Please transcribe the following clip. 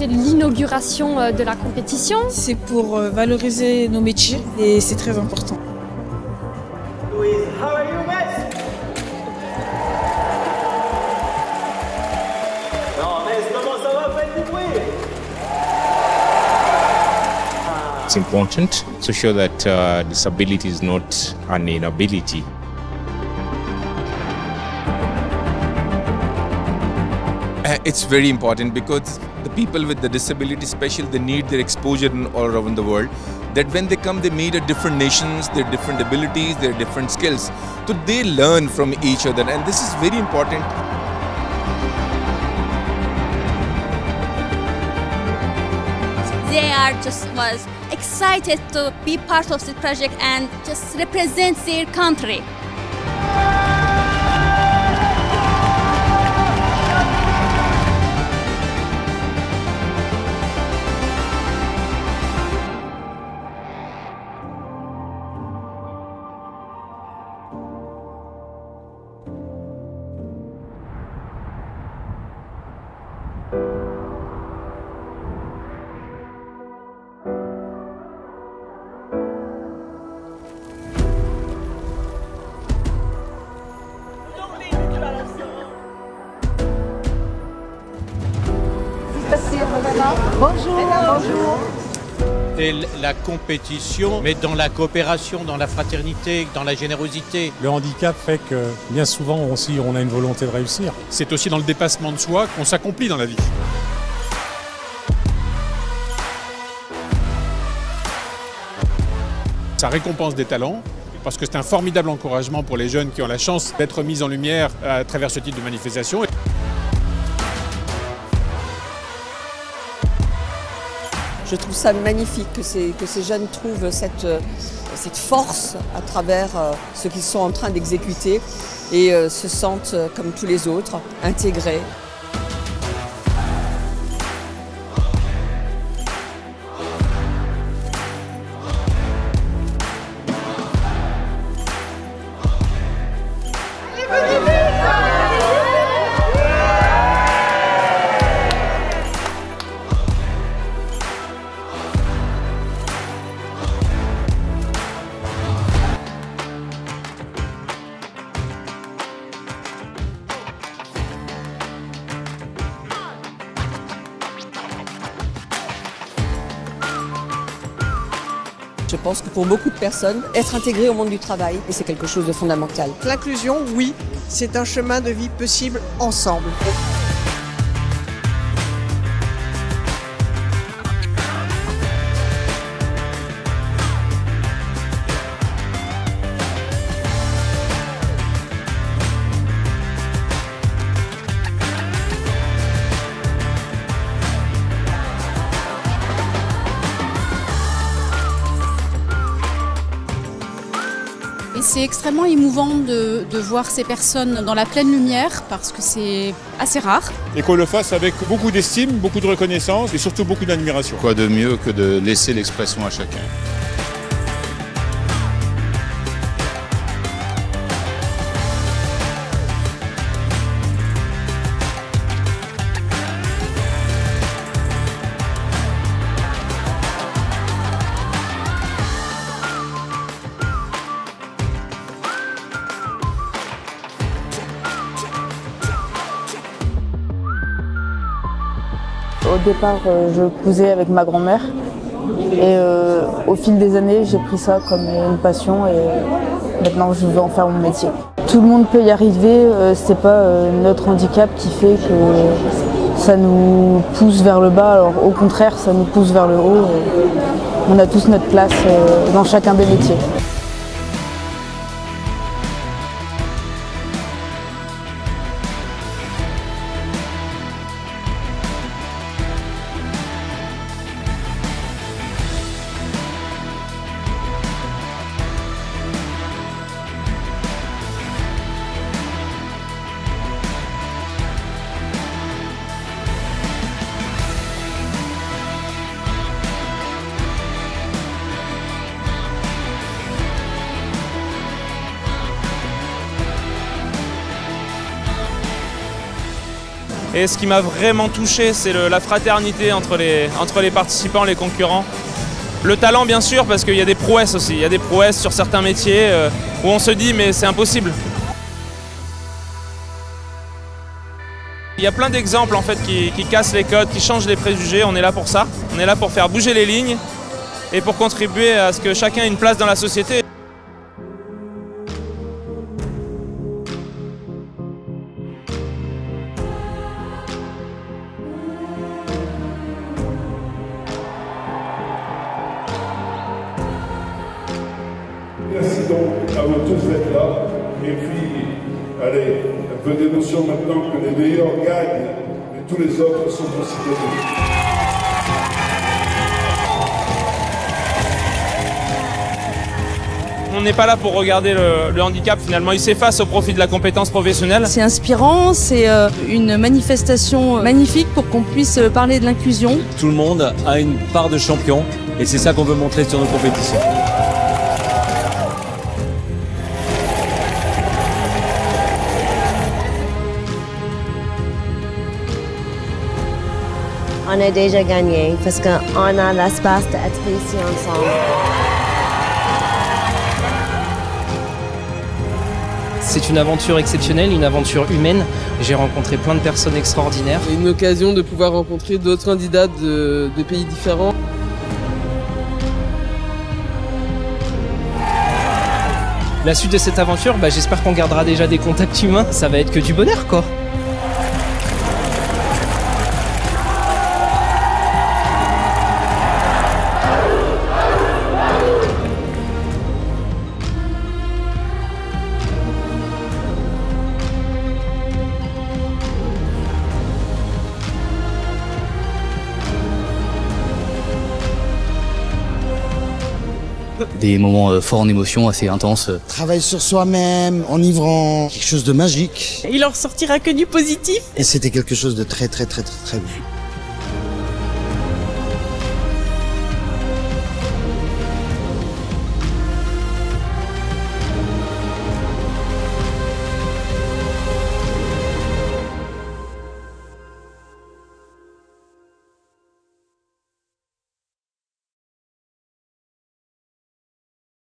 c'est l'inauguration de la compétition. C'est pour valoriser nos métiers et c'est très important. Louise, how are you, Miss? Non, Miss, comment ça va? Faites du bruit! It's important to show that disability is not an inability. It's very important because the people with the disability special, they need their exposure all around the world. That when they come, they meet at different nations, their different abilities, their different skills. So they learn from each other, and this is very important. They was excited to be part of this project and just represent their country. Bonjour, bonjour. C'est la compétition, mais dans la coopération, dans la fraternité, dans la générosité. Le handicap fait que bien souvent aussi on a une volonté de réussir. C'est aussi dans le dépassement de soi qu'on s'accomplit dans la vie. Ça récompense des talents, parce que c'est un formidable encouragement pour les jeunes qui ont la chance d'être mis en lumière à travers ce type de manifestation. Je trouve ça magnifique que ces jeunes trouvent cette force à travers ce qu'ils sont en train d'exécuter et se sentent, comme tous les autres, intégrés. Je pense que pour beaucoup de personnes, être intégré au monde du travail, c'est quelque chose de fondamental. L'inclusion, oui, c'est un chemin de vie possible ensemble. C'est extrêmement émouvant de voir ces personnes dans la pleine lumière parce que c'est assez rare. Et qu'on le fasse avec beaucoup d'estime, beaucoup de reconnaissance et surtout beaucoup d'admiration. Quoi de mieux que de laisser l'expression à chacun? Au départ, je cousais avec ma grand-mère et au fil des années, j'ai pris ça comme une passion et maintenant je veux en faire mon métier. Tout le monde peut y arriver, c'est pas notre handicap qui fait que ça nous pousse vers le bas, alors au contraire, ça nous pousse vers le haut. On a tous notre place dans chacun des métiers. Et ce qui m'a vraiment touché, c'est la fraternité entre les participants, les concurrents. Le talent, bien sûr, parce qu'il y a des prouesses aussi. Il y a des prouesses sur certains métiers où on se dit mais c'est impossible. Il y a plein d'exemples en fait qui cassent les codes, qui changent les préjugés. On est là pour ça. On est là pour faire bouger les lignes et pour contribuer à ce que chacun ait une place dans la société. Merci donc à vous tous d'être là. Et puis, allez, un peu d'émotion maintenant que les meilleurs gagnent, mais tous les autres sont considérés. On n'est pas là pour regarder le handicap, finalement, il s'efface au profit de la compétence professionnelle. C'est inspirant, c'est une manifestation magnifique pour qu'on puisse parler de l'inclusion. Tout le monde a une part de champion et c'est ça qu'on veut montrer sur nos compétitions. On a déjà gagné parce qu'on a l'espace d'être ici ensemble. C'est une aventure exceptionnelle, une aventure humaine. J'ai rencontré plein de personnes extraordinaires. C'est une occasion de pouvoir rencontrer d'autres candidats de pays différents. La suite de cette aventure, j'espère qu'on gardera déjà des contacts humains. Ça va être que du bonheur, quoi. Des moments forts en émotion, assez intenses. Travail sur soi-même, enivrant, quelque chose de magique. Il en ressortira que du positif. Et c'était quelque chose de très beau.